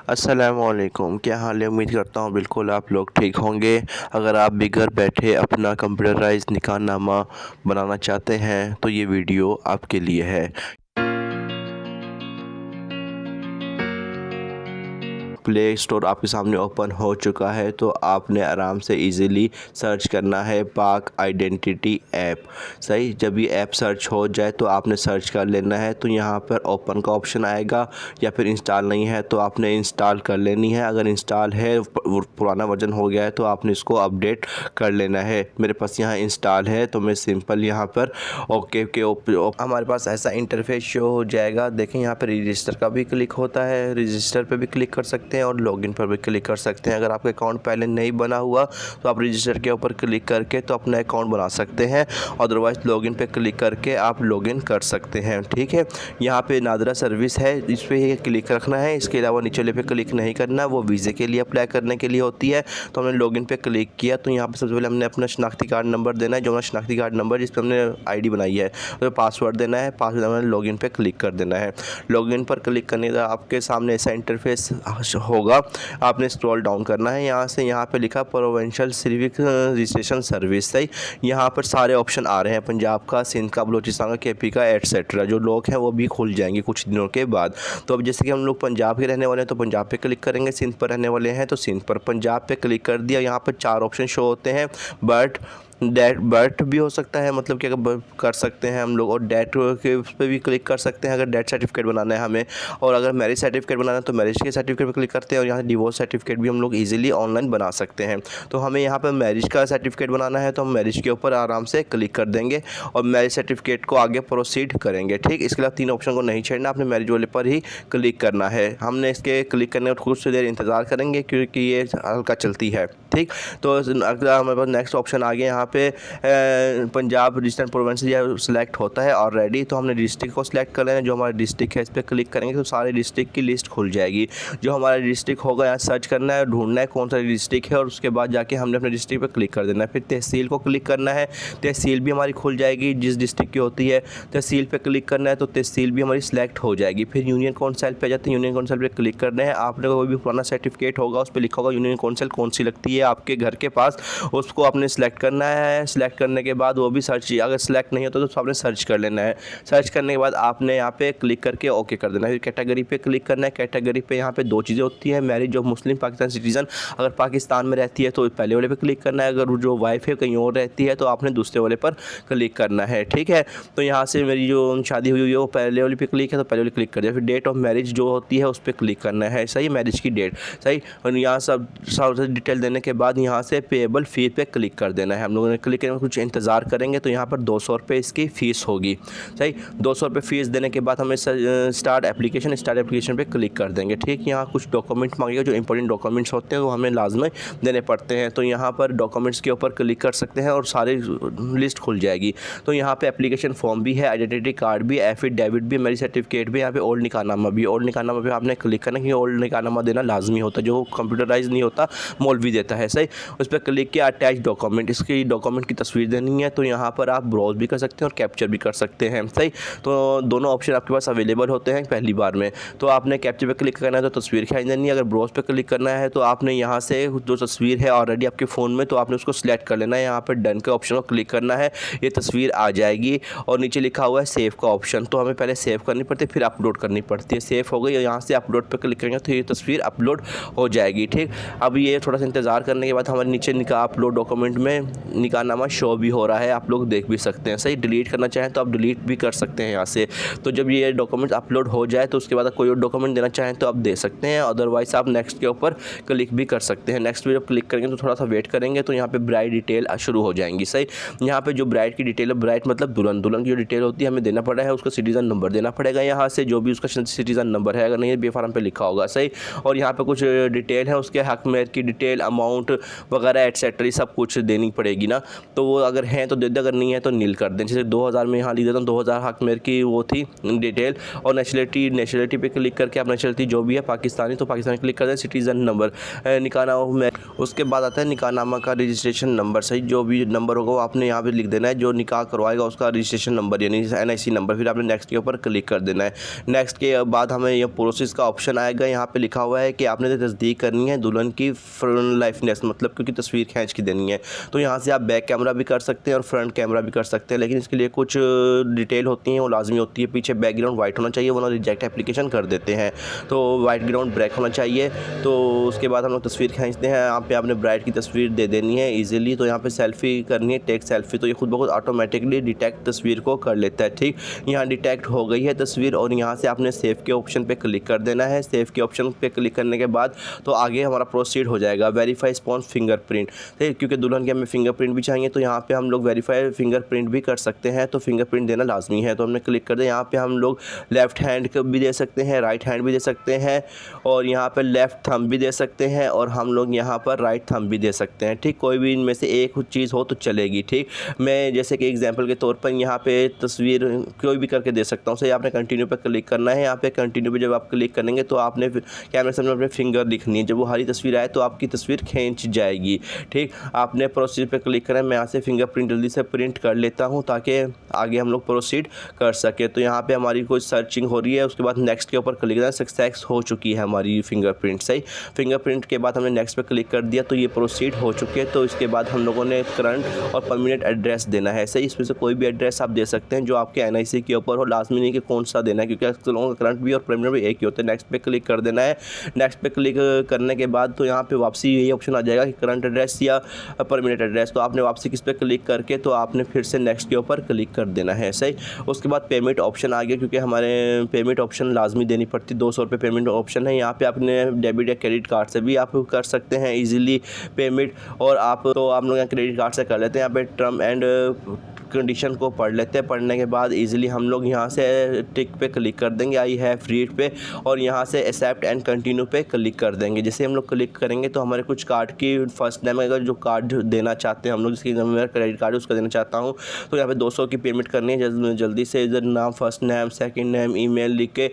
अस्सलामुअलैकुम, क्या हाल है। उम्मीद करता हूँ बिल्कुल आप लोग ठीक होंगे। अगर आप भी घर बैठे अपना कंप्यूटराइज निकाहनामा बनाना चाहते हैं तो ये वीडियो आपके लिए है। प्ले स्टोर आपके सामने ओपन हो चुका है, तो आपने आराम से इजीली सर्च करना है पाक आइडेंटिटी ऐप। सही, जब ये ऐप सर्च हो जाए तो आपने सर्च कर लेना है। तो यहाँ पर ओपन का ऑप्शन आएगा, या फिर इंस्टॉल नहीं है तो आपने इंस्टॉल कर लेनी है। अगर इंस्टॉल है, पुराना वर्जन हो गया है, तो आपने इसको अपडेट कर लेना है। मेरे पास यहाँ इंस्टॉल है तो मैं सिंपल यहाँ पर ओके के हमारे पास ऐसा इंटरफेस शो हो जाएगा। देखें, यहाँ पर रजिस्टर का भी क्लिक होता है, रजिस्टर पे भी क्लिक कर सकते हैं और लॉगिन पर भी क्लिक कर सकते हैं। अगर आपका अकाउंट पहले नहीं बना हुआ तो आप रजिस्टर के ऊपर क्लिक करके तो अपना अकाउंट बना सकते हैं, अदरवाइज़ लॉगिन पे क्लिक करके आप लॉगिन कर सकते हैं। ठीक है, यहाँ पे नादरा सर्विस है, इस पर क्लिक रखना है। इसके अलावा नीचे पे क्लिक नहीं करना, वो वीज़े के लिए अप्लाई करने के लिए होती है। तो हमने लॉगिन पे क्लिक किया तो यहाँ पे सबसे पहले हमने अपना शनाख्ती कार्ड नंबर देना है, जो हमारा शनाख्ती कार्ड नंबर जिस पर हमने आईडी बनाई है, तो पासवर्ड देना है। पासवर्ड हमने लॉगिन पे क्लिक कर देना है। लॉगिन पर क्लिक करने का आपके सामने ऐसा इंटरफेस होगा। आपने स्क्रॉल डाउन करना है, यहाँ से यहाँ पे लिखा प्रोविंशियल सिविक रजिस्ट्रेशन सर्विस। सही, यहाँ पर सारे ऑप्शन आ रहे हैं, पंजाब का, सिंध का, बलूचिस्तान का, केपी का, एटसेट्रा। जो लोग हैं वो भी खुल जाएंगे कुछ दिनों के बाद। तो अब जैसे कि हम लोग पंजाब के रहने वाले हैं तो पंजाब पे क्लिक करेंगे, सिंध पर रहने वाले हैं तो सिंध पर। पंजाब पे क्लिक कर दिया, यहाँ पर 4 ऑप्शन शो होते हैं। बट भी हो सकता है, मतलब कि अगर कर सकते हैं हम लोग, और डेट के उस पर भी क्लिक कर सकते हैं अगर डेथ सर्टिफिकेट बनाना है हमें। और अगर मैरिज सर्टिफिकेट बनाना है तो मैरिज के सर्टिफिकेट पर क्लिक करते हैं, और यहाँ डिवोर्स सर्टिफिकेट भी हम लोग इजीली ऑनलाइन बना सकते हैं। तो हमें यहाँ पर मैरिज का सर्टिफिकेट बनाना है तो हम मैरिज के ऊपर आराम से क्लिक कर देंगे और मैरिज सर्टिफिकेट को आगे प्रोसीड करेंगे। ठीक, इसके अलावा 3 ऑप्शन को नहीं छेड़ना, आपने मैरिज वाले पर ही क्लिक करना है। हमने इसके क्लिक करने में कुछ देर इंतज़ार करेंगे क्योंकि ये हल्का चलती है। ठीक, तो अगला हमारे पास नेक्स्ट ऑप्शन आ गया। यहाँ पे पंजाब रजिस्टर्ड प्रोविंस सेलेक्ट होता है ऑलरेडी, तो हमने डिस्ट्रिक्ट को सिलेक्ट कर लेना है। जो हमारा डिस्ट्रिक्ट है इस पर क्लिक करेंगे तो सारे डिस्ट्रिक्ट की लिस्ट खुल जाएगी। जो हमारा डिस्ट्रिक्ट होगा यहाँ सर्च करना है, ढूंढना है कौन सा डिस्ट्रिक्ट है, और उसके बाद जाके हमने अपने डिस्ट्रिक्ट पर क्लिक कर देना है। फिर तहसील को क्लिक करना है, तहसील भी हमारी खुल जाएगी जिस डिस्ट्रिक्ट की होती है। तहसील पर क्लिक करना है तो तहसील भी हमारी सिलेक्ट हो जाएगी। फिर यूनियन काउंसिल पे जाते हैं, यूनियन काउंसिल पे क्लिक करना है। आपने कोई भी पुराना सर्टिफिकेट होगा उस पर लिखा होगा यूनियन काउंसिल कौन सी लगती है आपके घर के पास, उसको आपने सेलेक्ट करना है। सेलेक्ट करने के बाद वो भी सर्च, अगर सेलेक्ट नहीं होता तो आपने सर्च कर लेना है। सर्च करने के बाद आपने यहाँ पे क्लिक करके ओके कर देना है। फिर कैटेगरी पे क्लिक करना है। कैटेगरी पे यहाँ पे 2 चीज़ें होती हैं, marriage of Muslim Pakistan citizen. अगर पाकिस्तान में रहती है तो पहले वाले पे क्लिक करना है, अगर जो वाइफ है कहीं और रहती है तो आपने दूसरे वाले पर क्लिक करना है। ठीक है, तो यहाँ से मेरी जो शादी हुई है वो पहले वाले पे क्लिक है तो पहले वाले क्लिक कर दिया। फिर डेट ऑफ मैरिज जो होती है उस पर क्लिक करना है। सही, मैरिज की डेट। सही, और यहाँ सब डिटेल देने के बाद यहाँ से पेएबल फ़ी पे क्लिक कर देना है। हम लोगों ने क्लिक करके कुछ इंतज़ार करेंगे तो यहाँ पर 200 रुपये इसकी फ़ीस होगी। सही, 200 रुपये फ़ीस देने के बाद हमें स्टार्ट एप्लीकेशन पे क्लिक कर देंगे। ठीक, यहाँ कुछ डॉक्यूमेंट मांगेगा, जो इंपॉर्टेंट डॉक्यूमेंट्स होते हैं वो हमें लाजमी देने पड़ते हैं। तो यहाँ पर डॉक्यूमेंट्स के ऊपर क्लिक कर सकते हैं और सारी लिस्ट खुल जाएगी। तो यहाँ पे एप्लीकेशन फॉर्म भी है, आइडेंटिटी कार्ड भी, एफिडेविट भी, मैरिज सर्टिफिकेट भी, यहाँ पे ओल्ड निकाहनामा भी। ओल्ड निकाहनामा पे आपने क्लिक करना कि ओल्ड निकाहनामा देना लाजमी होता है, जो कंप्यूटराइज नहीं होता, मौलवी देता है। सही, उस पर क्लिक किया, अटैच डॉक्यूमेंट, इसकी डॉक्यूमेंट की तस्वीर देनी है। तो यहाँ पर आप ब्राउज भी कर सकते हैं और कैप्चर भी कर सकते हैं। सही, तो दोनों ऑप्शन आपके पास अवेलेबल होते हैं पहली बार में। तो आपने कैप्चर पे क्लिक करना है तो तस्वीर खींच देनी है। अगर ब्राउज पे क्लिक करना है तो आपने यहाँ से जो तस्वीर है ऑलरेडी आपके फ़ोन में, तो आपने उसको सिलेक्ट कर लेना है। यहाँ पर डन के ऑप्शन को क्लिक करना है, ये तस्वीर आ जाएगी और नीचे लिखा हुआ है सेव का ऑप्शन। तो हमें पहले सेव करनी पड़ती है, फिर अपलोड करनी पड़ती है। सेव हो गई और यहाँ से अपलोड पर क्लिक करेंगे तो ये तस्वीर अपलोड हो जाएगी। ठीक, अब ये थोड़ा सा इंतज़ार करने के बाद हमारे नीचे निकाह अपलोड डॉक्यूमेंट में निकाहनामा शो भी हो रहा है, आप लोग देख भी सकते हैं। सही, डिलीट करना चाहें तो आप डिलीट भी कर सकते हैं यहाँ से। तो जब ये डॉक्यूमेंट अपलोड हो जाए तो उसके बाद कोई और डॉक्यूमेंट देना चाहें तो आप दे सकते हैं, अदरवाइज़ आप नेक्स्ट के ऊपर क्लिक भी कर सकते हैं। नेक्स्ट पे जब क्लिक करेंगे तो थोड़ा सा वेट करेंगे तो यहाँ पे ब्राइड डिटेल शुरू हो जाएंगी। सही, यहाँ पे जो ब्राइड की डिटेल है, ब्राइड मतलब दुल्हन, दुल्हन की जो डिटेल होती है हमें देना पड़ा है, उसका सिटीज़न नंबर देना पड़ेगा यहाँ से, जो भी उसका सिटीज़न नंबर है, अगर नहीं बेफार्म पे लिखा होगा। सही, और यहाँ पे कुछ डिटेल है उसके हक में की डिटेल, अमाउंट, अमाउंट वगैरह एटसेट्रा सब कुछ देनी पड़ेगी ना, तो वो अगर हैं तो दे दे, अगर नहीं है तो नील कर दें। जैसे 2000 में यहाँ लिख देता हूँ, 2000 हक मेरे की वो थी डिटेल, और नेशनलिटी पे क्लिक करके आप नेशनलिटी जो भी है पाकिस्तानी तो पाकिस्तानी क्लिक कर दें। सिटीज़न नंबर निकाहनामा में, उसके बाद आता है निकाहनामा का रजिस्ट्रेशन नंबर, सही जो भी नंबर होगा वो आपने यहाँ पे लिख देना है, जो निकाह करवाएगा उसका रजिस्ट्रेशन नंबर यानी NIC नंबर, फिर आपने नेक्स्ट के ऊपर क्लिक कर देना है। नेक्स्ट के बाद हमें ये प्रोसेस का ऑप्शन आएगा, यहाँ पे लिखा हुआ है कि आपने तस्दीक करनी है दुल्हन की फ्रंट लाइफनेस, मतलब क्योंकि तस्वीर खींच के देनी है, तो यहाँ से आप बैक कैमरा भी कर सकते हैं और फ्रंट कैमरा भी कर सकते हैं, लेकिन इसके लिए कुछ डिटेल होती हैं वो लाजमी होती है। पीछे बैकग्राउंड वाइट होना चाहिए, वरना रिजेक्ट एप्लीकेशन कर देते हैं, तो वाइट ग्राउंड ब्लैक होना चाहिए। तो उसके बाद हम लोग तस्वीर खींचते हैं, यहाँ पे आपने ब्राइड की तस्वीर दे देनी है ईजिली, तो यहाँ पे सेल्फी करनी है, टेक सेल्फी, तो ये खुद ब खुद ऑटोमेटिकली डिटेक्ट तस्वीर को कर लेता है। ठीक, यहाँ डिटेक्ट हो गई है तस्वीर और यहाँ से आपने सेव के ऑप्शन पे क्लिक कर देना है। सेव के ऑप्शन पे क्लिक करने के बाद तो आगे हमारा प्रोसीड हो जाएगा वेरीफाई स्पॉन्स फिंगरप्रिंट, ठीक, क्योंकि दुल्हन के हमें फिंगरप्रिंट भी चाहिए, तो यहाँ पे हम लोग वेरीफाई फिंगरप्रिंट भी कर सकते हैं, तो फिंगरप्रिंट देना लाजमी है, तो हमने क्लिक कर दिया। यहाँ पे हम लोग लेफ़्ट हैंड भी दे सकते हैं, राइट हैंड भी दे सकते हैं, और यहाँ पर लेफ़्ट थंब भी दे सकते हैं, और हम लोग यहाँ पर राइट थंब भी दे सकते हैं। ठीक, कोई भी इनमें से एक चीज़ हो तो चलेगी। ठीक, मैं जैसे कि एग्जांपल के तौर पर यहाँ पे तस्वीर कोई भी करके दे सकता हूँ। सही, आपने कंटिन्यू पे क्लिक करना है। यहाँ पे कंटिन्यू पे जब आप क्लिक करेंगे तो आपने कैमरे से अपने फिंगर दिखनी है, जब वो हरी तस्वीर आए तो आपकी तस्वीर खींच जाएगी। ठीक, आपने प्रोसीड पे क्लिक करें, मैं यहाँ से फिंगरप्रिंट जल्दी से प्रिंट कर लेता हूँ ताकि आगे हम लोग प्रोसीड कर सके। तो यहाँ पे हमारी कोई सर्चिंग हो रही है, उसके बाद नेक्स्ट के ऊपर क्लिक करना, सक्सेस हो चुकी है हमारी फिंगरप्रिंट। सही, फिंगरप्रिंट के बाद हमने नेक्स्ट पे क्लिक कर दिया तो ये प्रोसीड हो चुके हैं। तो इसके बाद हम लोगों ने करंट और परमानेंट एड्रेस देना है। सही, इसमें से कोई भी एड्रेस आप दे सकते हैं जो आपके NIC के ऊपर हो, लाजमी नहीं कि कौन सा देना है, क्योंकि अक्सर लोगों का करंट भी और परमानेंट भी एक ही होता है। नेक्स्ट पे क्लिक कर देना है। नेक्स्ट पे क्लिक करने के बाद तो यहाँ पे वापसी यही ऑप्शन आ जाएगा कि करंट एड्रेस या परमानेंट एड्रेस, तो आपने वापसी किस पे क्लिक करके तो आपने फिर से नेक्स्ट के ऊपर क्लिक कर देना है। सही, उसके बाद पेमेंट ऑप्शन आ गया, क्योंकि हमारे पेमेंट ऑप्शन लाजमी देनी पड़ती, 200 रुपये पेमेंट ऑप्शन है। यहाँ पे आपने डेबिट या क्रेडिट कार्ड से भी आप कर सकते हैं ईजिली पेमेंट, और आप लोग यहाँ क्रेडिट कार्ड से कर लेते हैं। यहाँ पे टर्म एंड कंडीशन को पढ़ लेते हैं, पढ़ने के बाद इजीली हम लोग यहाँ से टिक पे क्लिक कर देंगे, आई हैव रीड पे, और यहाँ से एक्सेप्ट एंड कंटिन्यू पे क्लिक कर देंगे। जैसे हम लोग क्लिक करेंगे तो हमारे कुछ कार्ड की फर्स्ट नेम, अगर जो कार्ड देना चाहते हैं हम लोग, जिसकी मेरा क्रेडिट कार्ड है उसका देना चाहता हूँ, तो यहाँ पे 200 की पेमेंट करनी है। जल्दी से इधर नाम, first name, second name, email लिख के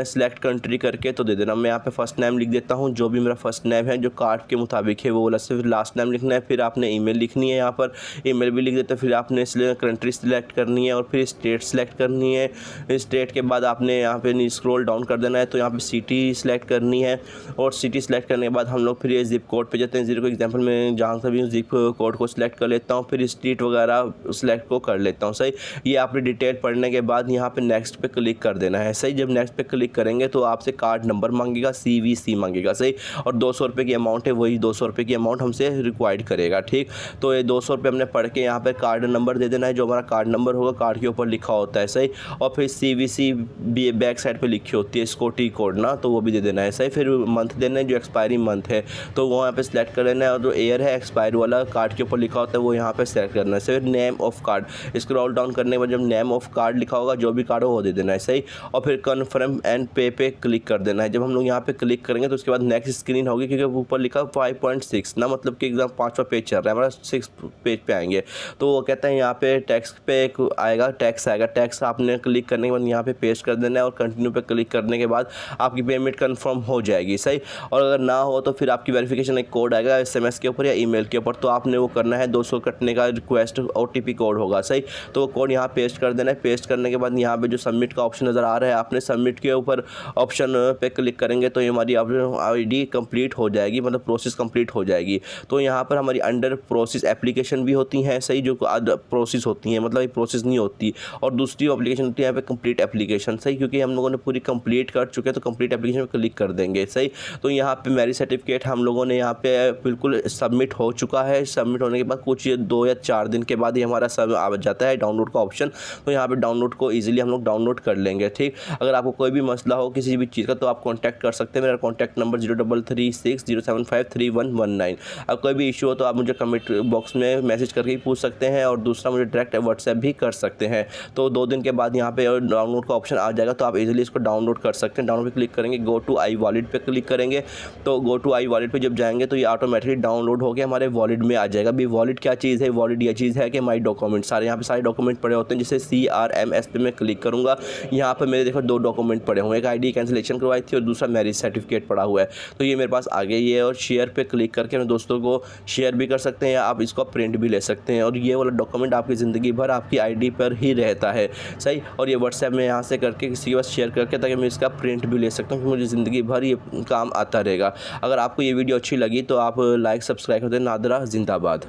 सिलेक्ट कंट्री करके तो दे देना। मैं यहाँ पे फर्स्ट नेम लिख देता हूँ, जो भी मेरा फर्स्ट नेम है जो कार्ड के मुताबिक है वो वाला, सिर्फ लास्ट नेम लिखना है। फिर आपने ईमेल लिखनी है, यहाँ पर ईमेल भी लिख देते हैं। फिर आपने कंट्री सिलेक्ट करनी है और फिर स्टेट सिलेक्ट करनी है। स्टेट के बाद आपने यहाँ पे स्क्रॉल डाउन कर देना है, तो यहाँ पे सिटी सिलेक्ट करनी है, और सिटी सिलेक्ट करने के बाद हम लोग फिर ये जिप कोड पे जाते हैं। जीरो को एग्जांपल में जहाँ से भी जिप कोड को सिलेक्ट कर लेता हूँ, फिर स्ट्रीट वगैरह सिलेक्ट को कर लेता हूँ। सही, ये आपने डिटेल पढ़ने के बाद यहाँ पे नेक्स्ट पे क्लिक कर देना है। सही, जब नेक्स्ट पे क्लिक करेंगे तो आपसे कार्ड नंबर मांगेगा, CVC मांगेगा। सही, और 200 रुपये की अमाउंट है, वही 200 रुपये की अमाउंट हमसे रिक्वायर्ड करेगा। ठीक, तो ये 200 रुपये हमने पढ़ के यहाँ पे कार्ड नंबर दे देना है, जो हमारा कार्ड नंबर होगा कार्ड के ऊपर लिखा होता है। सही, और फिर CVC भी बैक साइड पे लिखी होती है SCOTI कोड ना, तो वो भी दे देना है। सही, फिर मंथ देना है, जो एक्सपायरी मंथ है तो वो यहाँ पे सिलेक्ट कर लेना है, और जो ईयर है एक्सपायर वाला कार्ड के ऊपर लिखा होता है वो यहाँ पे सेलेक्ट करना है। फिर name of card, scroll down करने के बाद जब नेम ऑफ कार्ड लिखा होगा, जो भी कार्ड हो वो दे देना है। सही, और फिर कन्फर्म एंड पे क्लिक कर देना है। जब हम लोग यहाँ पे क्लिक करेंगे तो उसके बाद नेक्स्ट स्क्रीन होगी, क्योंकि ऊपर लिखा 5.6 ना, मतलब कि एग्जाम 5वां पेज चल रहा है, हमारा 6 पेज पे आएंगे। तो वो कहते हैं यहाँ पे टैक्स पे आएगा, टैक्स आएगा, टैक्स आपने क्लिक करने के बाद यहाँ पे पेस्ट कर देना है, और कंटिन्यू पे क्लिक करने के बाद आपकी पेमेंट कंफर्म हो जाएगी। सही, और अगर ना हो तो फिर आपकी वेरिफिकेशन एक कोड आएगा SMS के ऊपर या ईमेल के ऊपर, तो आपने वो करना है 200 कटने का रिक्वेस्ट OTP कोड होगा। सही, तो वो कोड यहाँ पेस्ट कर देना है। पेस्ट करने के बाद यहाँ पे जो सबमिट का ऑप्शन नज़र आ रहा है, आपने सबमिट के ऊपर ऑप्शन पे क्लिक करेंगे तो ये हमारी ID कंप्लीट हो जाएगी, मतलब प्रोसेस कंप्लीट हो जाएगी। तो यहाँ पर हमारी अंडर प्रोसेस एप्लीकेशन भी होती हैं। सही, जो प्रोसेस होती हैं, मतलब ये प्रोसेस नहीं होती, और दूसरी एप्लीकेशन होती है यहाँ पे कंप्लीट एप्लीकेशन। सही, क्योंकि हम लोगों ने पूरी कंप्लीट कर चुके हैं तो कंप्लीट एप्लीकेशन पे क्लिक कर देंगे। सही, तो यहाँ पे मैरिज सर्टिफिकेट हम लोगों ने यहाँ पे बिल्कुल सबमिट हो चुका है। सबमिट होने के बाद कुछ 2 या 4 दिन के बाद ही हमारा सब आ जाता है डाउनलोड का ऑप्शन, तो यहाँ पे डाउनलोड को ईजिली हम लोग डाउनलोड कर लेंगे। ठीक, अगर आपको कोई भी मसला हो किसी भी चीज़ का तो आप कॉन्टैक्ट कर सकते हैं। मेरा कॉन्टैक्ट नंबर 0336075319। अब कोई भी इशू हो तो आप मुझे कमेंट बॉक्स में मैसेज करके ही पूछ सकते हैं, और दूसरा मुझे डायरेक्ट व्हाट्सएप भी कर सकते हैं। तो 2 दिन के बाद यहाँ पे डाउनलोड का ऑप्शन आ जाएगा, तो आप इजीली इसको डाउनलोड कर सकते हैं। डाउनलोड पे क्लिक करेंगे, गो टू आई वॉलेट पे क्लिक करेंगे, तो गो टू आई वॉलेट पे जब जाएंगे तो ये ऑटोमेटिकली डाउनलोड होकर हमारे वॉलेट में आ जाएगा। अभी वॉलेट क्या चीज़ है, वॉलेट ये चीज़ है कि माई डॉक्यूमेंट सारे यहाँ पे सारे डॉक्यूमेंट पड़े होते हैं। जैसे CRMS पे मैं क्लिक करूँगा, यहाँ पर मेरे देखो 2 डॉक्यूमेंट पड़े हुए हैं, एक ID कैंसिलेशन करवाई थी और दूसरा मैरिज सर्टिफिकेट पड़ा हुआ है। तो ये मेरे पास आ गई है और शेयर पे क्लिक करके अपने दोस्तों को शेयर भी कर सकते हैं या आप इसको प्रिंट भी ले सकते हैं। और ये वाला डॉक्यूमेंट आपकी ज़िंदगी भर आपकी ID पर ही रहता है, सही। और ये व्हाट्सएप में यहाँ से करके किसी के पास शेयर करके, ताकि मैं इसका प्रिंट भी ले सकता हूँ, कि मुझे ज़िंदगी भर ये काम आता रहेगा। अगर आपको ये वीडियो अच्छी लगी तो आप लाइक सब्सक्राइब कर दें। नादरा जिंदाबाद।